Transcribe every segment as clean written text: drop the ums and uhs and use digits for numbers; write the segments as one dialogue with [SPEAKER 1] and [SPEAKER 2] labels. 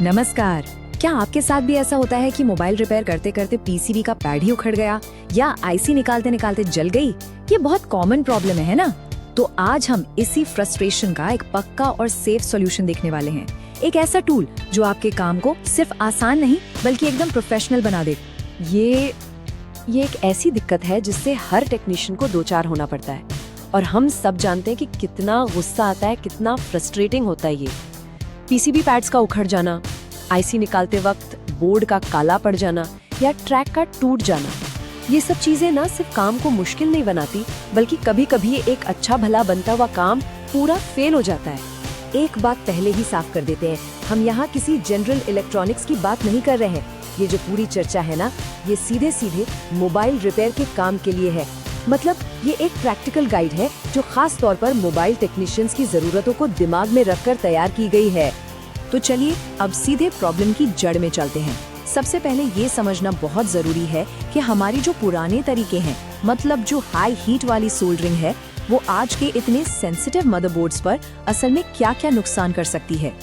[SPEAKER 1] नमस्कार। क्या आपके साथ भी ऐसा होता है कि मोबाइल रिपेयर करते करते पीसीबी का पैड ही उखड़ गया या आईसी निकालते निकालते जल गई? ये बहुत कॉमन प्रॉब्लम है ना? तो आज हम इसी फ्रस्ट्रेशन का एक पक्का और सेफ सॉल्यूशन देखने वाले हैं। एक ऐसा टूल जो आपके काम को सिर्फ आसान नहीं बल्कि एकदम प्रोफेशनल बना दे। ये एक ऐसी दिक्कत है जिससे हर टेक्नीशियन को दो चार होना पड़ता है और हम सब जानते हैं कि कितना गुस्सा आता है, कितना फ्रस्ट्रेटिंग होता है ये। पीसीबी पैड्स का उखड़ जाना, आईसी निकालते वक्त बोर्ड का काला पड़ जाना या ट्रैक का टूट जाना, ये सब चीजें ना सिर्फ काम को मुश्किल नहीं बनाती बल्कि कभी कभी एक अच्छा भला बनता हुआ काम पूरा फेल हो जाता है। एक बात पहले ही साफ कर देते हैं, हम यहाँ किसी जनरल इलेक्ट्रॉनिक्स की बात नहीं कर रहे हैं। ये जो पूरी चर्चा है ना, ये सीधे सीधे मोबाइल रिपेयर के काम के लिए है। मतलब ये एक प्रैक्टिकल गाइड है जो खास तौर पर मोबाइल टेक्नीशियंस की जरूरतों को दिमाग में रखकर तैयार की गई है। तो चलिए अब सीधे प्रॉब्लम की जड़ में चलते हैं। सबसे पहले ये समझना बहुत जरूरी है कि हमारी जो पुराने तरीके हैं, मतलब जो हाई हीट वाली सोल्डरिंग है, वो आज के इतने सेंसिटिव मदरबोर्ड्स पर असल में क्या क्या नुकसान कर सकती है।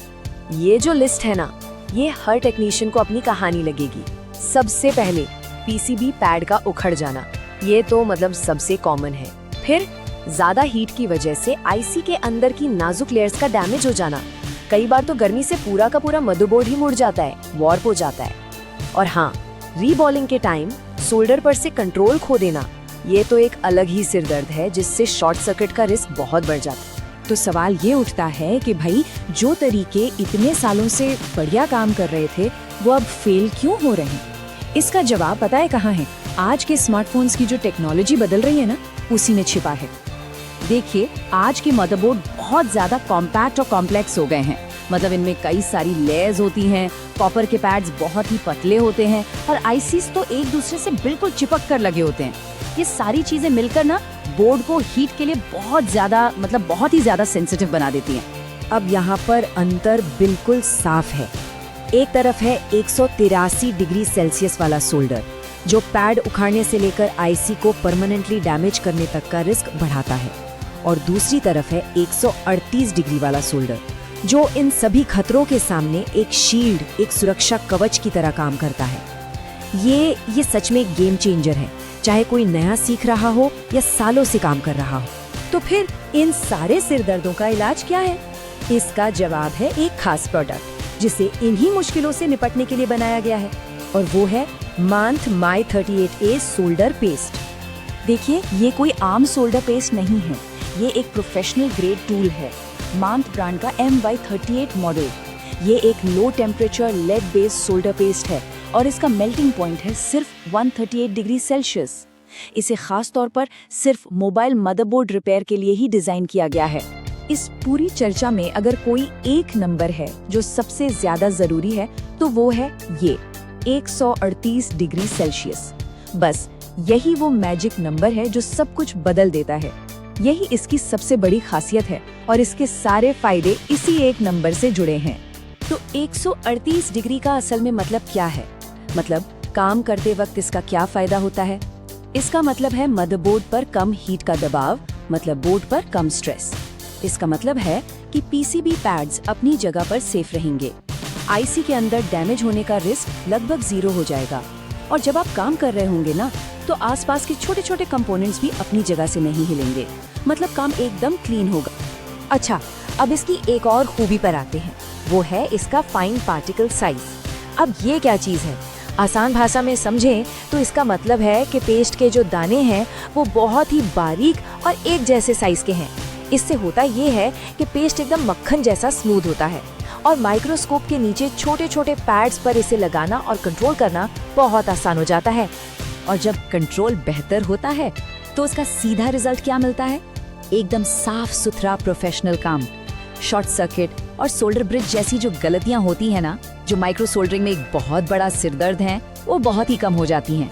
[SPEAKER 1] ये जो लिस्ट है ना, ये हर टेक्नीशियन को अपनी कहानी लगेगी। सबसे पहले पीसीबी पैड का उखड़ जाना, ये तो मतलब सबसे कॉमन है। फिर ज्यादा हीट की वजह से आईसी के अंदर की नाजुक लेयर्स का डैमेज हो जाना, कई बार तो गर्मी से पूरा का पूरा मदरबोर्ड ही मुड़ जाता है, वॉर्प हो जाता है। और हाँ, रीबॉलिंग के टाइम सोल्डर पर से कंट्रोल खो देना, ये तो एक अलग ही सिरदर्द है जिससे शॉर्ट सर्किट का रिस्क बहुत बढ़ जाता है। तो सवाल ये उठता है कि भाई जो तरीके इतने सालों से बढ़िया काम कर रहे थे वो अब फेल क्यों हो रहे हैं? इसका जवाब पता है कहाँ है? आज के स्मार्टफोन्स की जो टेक्नोलॉजी बदल रही है ना, उसी में छिपा है। देखिए, आज के मदरबोर्ड बहुत ज्यादा कॉम्पैक्ट और कॉम्प्लेक्स हो गए हैं। मतलब इनमें कई सारी लेयर्स होती हैं, कॉपर के पैड्स बहुत ही पतले होते हैं और आईसीस तो एक दूसरे से बिल्कुल चिपक कर लगे होते हैं। ये सारी चीजें मिलकर ना बोर्ड को हीट के लिए बहुत ही ज्यादा सेंसिटिव बना देती हैं। अब यहाँ पर अंतर बिल्कुल साफ है। एक तरफ है 183 डिग्री सेल्सियस वाला सोल्डर जो पैड उखाड़ने से लेकर आईसी को परमानेंटली डैमेज करने तक का रिस्क बढ़ाता है, और दूसरी तरफ है 138 डिग्री वाला सोल्डर जो इन सभी खतरों के सामने एक शील्ड, एक सुरक्षा कवच की तरह काम करता है। ये सच में एक गेम चेंजर है, चाहे कोई नया सीख रहा हो या सालों से काम कर रहा हो। तो फिर इन सारे सिरदर्दों का इलाज क्या है? इसका जवाब है एक खास प्रोडक्ट जिसे इन्हीं मुश्किलों से निपटने के लिए बनाया गया है, और वो है मांथ माई 38A सोल्डर पेस्ट। देखिए, ये कोई आम सोल्डर पेस्ट नहीं है, ये एक प्रोफेशनल ग्रेड टूल है। मांथ ब्रांड का MY38 मॉडल। ये एक low temperature lead based solder paste है और इसका मेल्टिंग पॉइंट है सिर्फ 138 डिग्री सेल्सियस। इसे खास तौर पर सिर्फ मोबाइल मदरबोर्ड रिपेयर के लिए ही डिजाइन किया गया है। इस पूरी चर्चा में अगर कोई एक नंबर है जो सबसे ज्यादा जरूरी है तो वो है ये 138 डिग्री सेल्सियस। बस यही वो मैजिक नंबर है जो सब कुछ बदल देता है। यही इसकी सबसे बड़ी खासियत है और इसके सारे फायदे इसी एक नंबर से जुड़े हैं। तो 138 डिग्री का असल में मतलब क्या है? मतलब काम करते वक्त इसका क्या फायदा होता है? इसका मतलब है मदरबोर्ड पर कम हीट का दबाव, मतलब बोर्ड पर कम स्ट्रेस। इसका मतलब है कि पीसीबी पैड्स अपनी जगह पर सेफ रहेंगे, आईसी के अंदर डैमेज होने का रिस्क लगभग 0 हो जाएगा, और जब आप काम कर रहे होंगे ना तो आसपास के छोटे छोटे कंपोनेंट्स भी अपनी जगह से नहीं हिलेंगे, मतलब काम एकदम क्लीन होगा। अच्छा, अब इसकी एक और खूबी पर आते हैं, वो है इसका फाइन पार्टिकल साइज। अब ये क्या चीज है? आसान भाषा में समझें तो इसका मतलब है कि पेस्ट के जो दाने हैं वो बहुत ही बारीक और एक जैसे साइज के हैं। इससे होता ये है कि पेस्ट एकदम मक्खन जैसा स्मूथ होता है और माइक्रोस्कोप के नीचे छोटे छोटे पैड्स पर इसे लगाना और कंट्रोल करना बहुत आसान हो जाता है। और जब कंट्रोल बेहतर होता है तो उसका सीधा रिजल्ट क्या मिलता है? एकदम साफ सुथरा प्रोफेशनल काम। शॉर्ट सर्किट और सोल्डर ब्रिज जैसी जो गलतियां होती है ना, जो माइक्रो सोल्डरिंग में एक बहुत बड़ा सिरदर्द है, वो बहुत ही कम हो जाती हैं।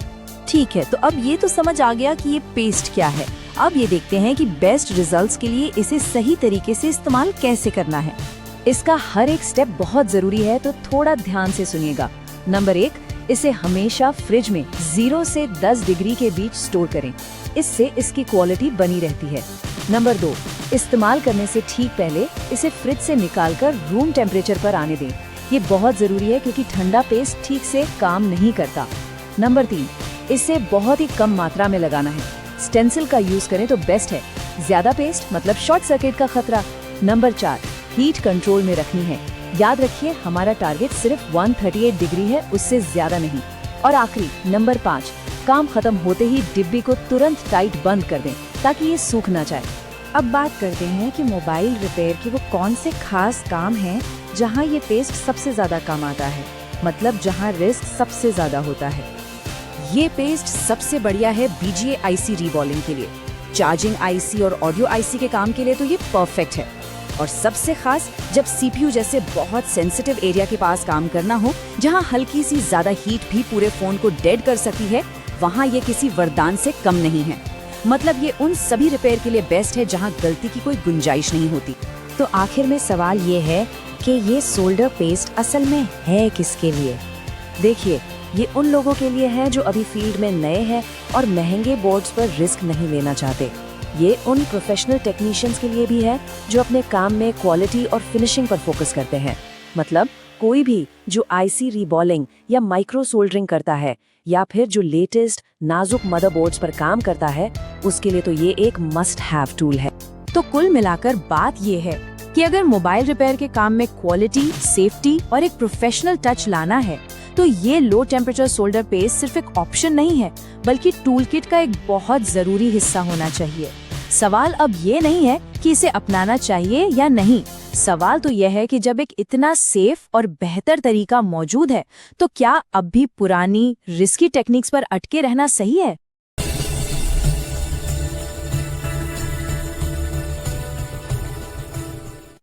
[SPEAKER 1] ठीक है, तो अब ये तो समझ आ गया कि ये पेस्ट क्या है। अब ये देखते हैं कि बेस्ट रिजल्ट्स के लिए इसे सही तरीके से इस्तेमाल कैसे करना है। इसका हर एक स्टेप बहुत जरूरी है, तो थोड़ा ध्यान से सुनिएगा। नंबर 1, इसे हमेशा फ्रिज में 0 से 10 डिग्री के बीच स्टोर करें, इससे इसकी क्वालिटी बनी रहती है। नंबर 2, इस्तेमाल करने से ठीक पहले इसे फ्रिज से निकालकर रूम टेम्परेचर पर आने दें। ये बहुत ज़रूरी है क्योंकि ठंडा पेस्ट ठीक से काम नहीं करता। नंबर 3, इसे बहुत ही कम मात्रा में लगाना है। स्टेंसिल का यूज़ करें तो बेस्ट है, ज़्यादा पेस्ट मतलब शॉर्ट सर्किट का खतरा। नंबर 4, हीट कंट्रोल में रखनी है। याद रखिए हमारा टारगेट सिर्फ 138 डिग्री है, उससे ज़्यादा नहीं। और आखिरी नंबर 5, काम खत्म होते ही डिब्बी को तुरंत टाइट बंद कर दें ताकि ये सूख ना जाए। अब बात करते हैं कि मोबाइल रिपेयर के वो कौन से खास काम हैं जहां ये पेस्ट सबसे ज़्यादा काम आता है, मतलब जहां रिस्क सबसे ज़्यादा होता है। ये पेस्ट सबसे बढ़िया है BGA IC रीबॉलिंग के लिए। चार्जिंग IC और ऑडियो IC के काम के लिए तो ये परफेक्ट है। और सबसे खास जब CPU जैसे बहुत सेंसिटिव एरिया के पास काम करना हो, जहां हल्की सी ज्यादा हीट भी पूरे फोन को डेड कर सकती है, वहां ये किसी वरदान से कम नहीं है। मतलब ये उन सभी रिपेयर के लिए बेस्ट है जहां गलती की कोई गुंजाइश नहीं होती। तो आखिर में सवाल ये है कि ये सोल्डर पेस्ट असल में है किसके लिए? देखिए, ये उन लोगों के लिए है जो अभी फील्ड में नए हैं और महंगे बोर्ड्स पर रिस्क नहीं लेना चाहते। ये उन प्रोफेशनल टेक्नीशियंस के लिए भी है जो अपने काम में क्वालिटी और फिनिशिंग पर फोकस करते हैं। मतलब कोई भी जो IC रीबॉलिंग या माइक्रो सोल्डरिंग करता है या फिर जो लेटेस्ट नाजुक मदरबोर्ड्स पर काम करता है, उसके लिए तो ये एक मस्ट हैव टूल है। तो कुल मिलाकर बात ये है कि अगर मोबाइल रिपेयर के काम में क्वालिटी, सेफ्टी और एक प्रोफेशनल टच लाना है, तो ये लो टेम्परेचर सोल्डर पेस्ट सिर्फ एक ऑप्शन नहीं है, बल्कि टूल किट का एक बहुत जरूरी हिस्सा होना चाहिए। सवाल अब ये नहीं है कि इसे अपनाना चाहिए या नहीं, सवाल तो यह है कि जब एक इतना सेफ और बेहतर तरीका मौजूद है, तो क्या अब भी पुरानी रिस्की टेक्निक्स पर अटके रहना सही है?